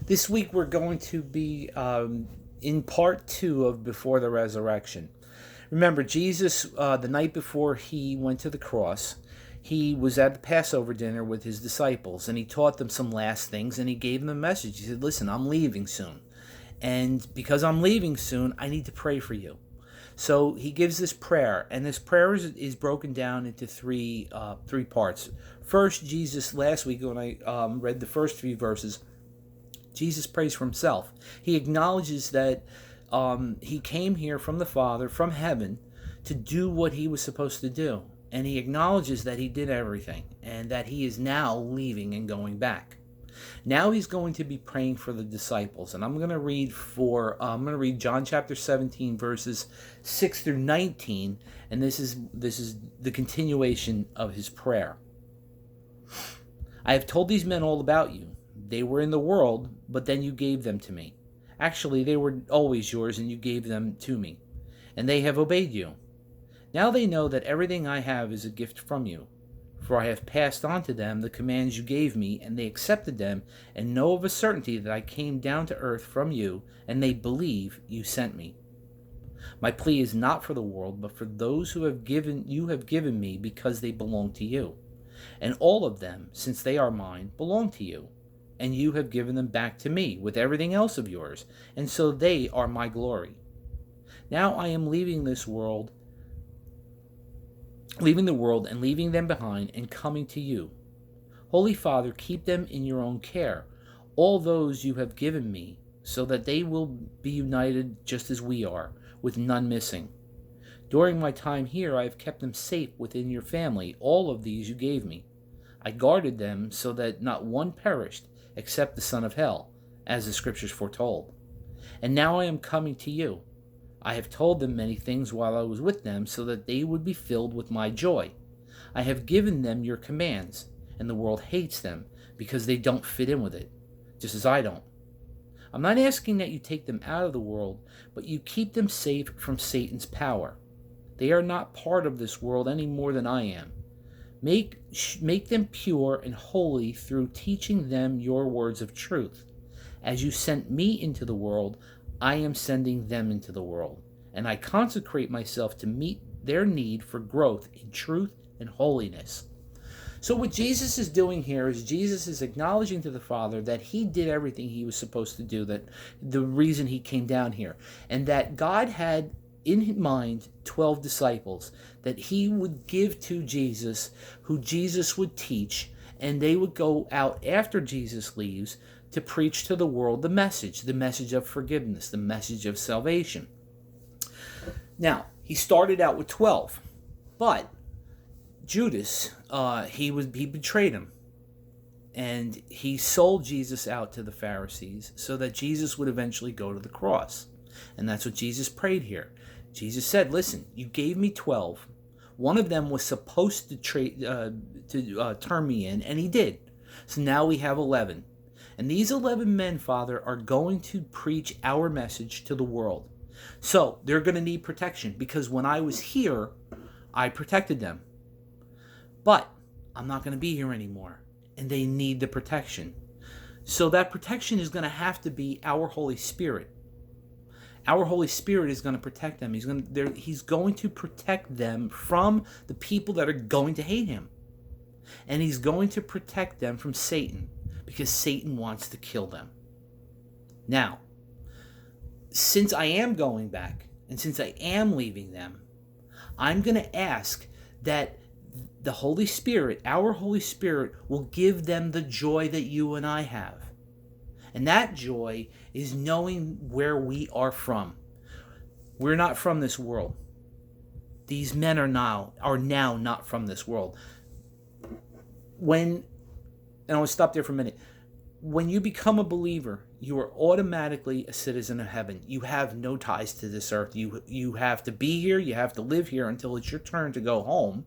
This week we're going to be in part two of Before the Resurrection. Remember, Jesus, the night before he went to the cross, he was at the Passover dinner with his disciples, and he taught them some last things, and he gave them a message. He said, listen, I'm leaving soon. And because I'm leaving soon, I need to pray for you. So he gives this prayer, and this prayer is broken down into three parts. First, Jesus, last week when I read the first three verses, Jesus prays for himself. He acknowledges that he came here from the Father, from heaven, to do what he was supposed to do. And he acknowledges that he did everything and that he is now leaving and going back. Now he's going to be praying for the disciples, and I'm going to read John chapter 17 verses 6 through 19, and this is the continuation of his prayer. I have told these men all about you. They were in the world, but then you gave them to me. Actually, they were always yours, and you gave them to me, and they have obeyed you. Now they know that everything I have is a gift from you. For I have passed on to them the commands you gave me, and they accepted them, and know of a certainty that I came down to earth from you, and they believe you sent me. My plea is not for the world, but for those who you have given me, because they belong to you. And all of them, since they are mine, belong to you. And you have given them back to me, with everything else of yours, and so they are my glory. Now I am leaving the world and leaving them behind and coming to you. Holy Father, keep them in your own care, all those you have given me, so that they will be united just as we are, with none missing. During my time here, I have kept them safe within your family, all of these you gave me. I guarded them so that not one perished, except the son of hell, as the scriptures foretold. And now I am coming to you. I have told them many things while I was with them, so that they would be filled with my joy. I have given them your commands, and the world hates them, because they don't fit in with it, just as I don't. I'm not asking that you take them out of the world, but you keep them safe from Satan's power. They are not part of this world any more than I am. Make them pure and holy through teaching them your words of truth. As you sent me into the world, I am sending them into the world, and I consecrate myself to meet their need for growth in truth and holiness. So what Jesus is doing here is Jesus is acknowledging to the Father that he did everything he was supposed to do, that the reason he came down here, and that God had in mind 12 disciples that he would give to Jesus, who Jesus would teach, and they would go out after Jesus leaves to preach to the world the message of forgiveness, the message of salvation. Now, he started out with 12, but Judas, he betrayed him, and he sold Jesus out to the Pharisees so that Jesus would eventually go to the cross. And that's what Jesus prayed here. Jesus said, listen, you gave me 12. One of them was supposed to turn me in, and he did. So now we have 11. And these 11 men, Father, are going to preach our message to the world. So they're going to need protection, because when I was here, I protected them. But I'm not going to be here anymore, and they need the protection. So that protection is going to have to be our Holy Spirit. Our Holy Spirit is going to protect them. He's going to protect them from the people that are going to hate him. And he's going to protect them from Satan, because Satan wants to kill them. Now, since I am going back, and since I am leaving them, I'm going to ask that the Holy Spirit, our Holy Spirit, will give them the joy that you and I have. And that joy is knowing where we are from. We're not from this world. These men are now not from this world. And I want to stop there for a minute. When you become a believer, you are automatically a citizen of heaven. You have no ties to this earth. You have to be here. You have to live here until it's your turn to go home.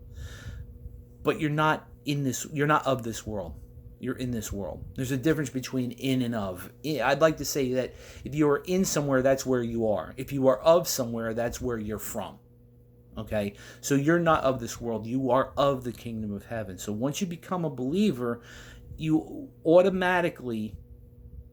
But you're not of this world. You're in this world. There's a difference between in and of. I'd like to say that if you are in somewhere, that's where you are. If you are of somewhere, that's where you're from. Okay? So you're not of this world. You are of the kingdom of heaven. So once you become a believer, you automatically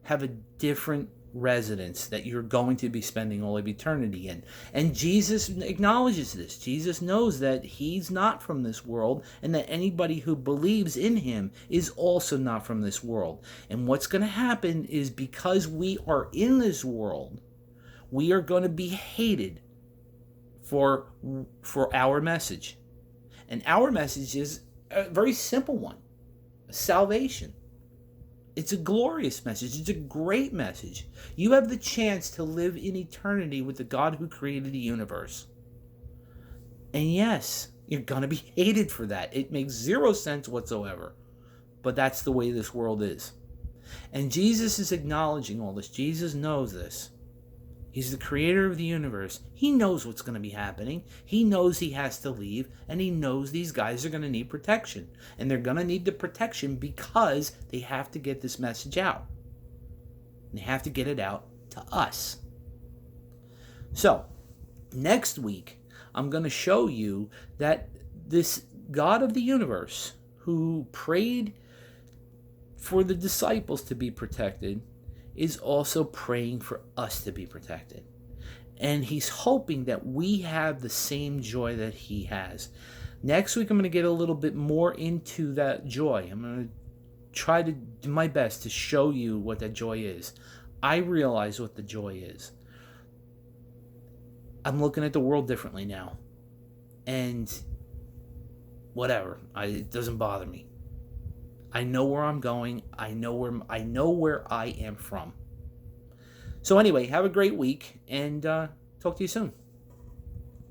have a different residence that you're going to be spending all of eternity in. And Jesus acknowledges this. Jesus knows that he's not from this world, and that anybody who believes in him is also not from this world. And what's going to happen is, because we are in this world, we are going to be hated for our message. And our message is a very simple one: salvation. It's a glorious message. It's a great message. You have the chance to live in eternity with the God who created the universe. And yes, you're going to be hated for that. It makes zero sense whatsoever. But that's the way this world is. And Jesus is acknowledging all this. Jesus knows this. He's the creator of the universe. He knows what's going to be happening. He knows he has to leave, and he knows these guys are going to need protection. And they're going to need the protection because they have to get this message out. And they have to get it out to us. So, next week, I'm going to show you that this God of the universe, who prayed for the disciples to be protected, is also praying for us to be protected. And he's hoping that we have the same joy that he has. Next week, I'm going to get a little bit more into that joy. I'm going to try to do my best to show you what that joy is. I realize what the joy is. I'm looking at the world differently now. And whatever, it doesn't bother me. I know where I'm going. I know where I am from. So anyway, have a great week, and talk to you soon.